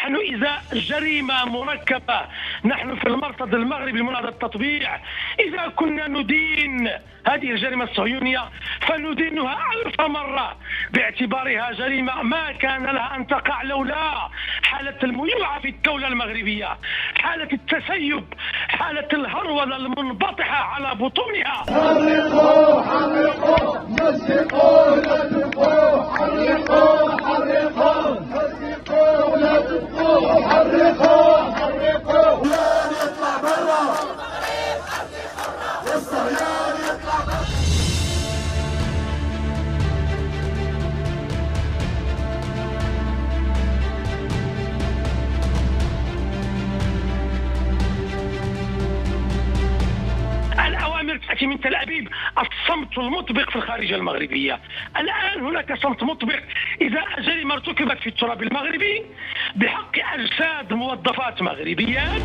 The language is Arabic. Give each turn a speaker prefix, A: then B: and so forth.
A: نحن إذا جريمة مركبة، نحن في المرصد المغربي لمناهضة التطبيع إذا كنا ندين هذه الجريمة الصهيونية فندينها 1000 مرة باعتبارها جريمة ما كان لها أن تقع لولا حالة الميوعة في الدولة المغربية، حالة التسيب، حالة الهرولة المنبطحة على بطونها.
B: حرقوا حرقوا مسكوا لا تبقوا، حرقوا حرقوا مسكوا لا تبقوا، حرقوا حرقوا لا نطلع برا والصهيون يطلع برا.
A: الأوامر تأتي من تل أبيب، الصمت المطبق في الخارجية المغربية. الآن هناك صمت مطبق إذا جريمة ارتكبت في التراب المغربي بحق أجساد موظفات مغربيات.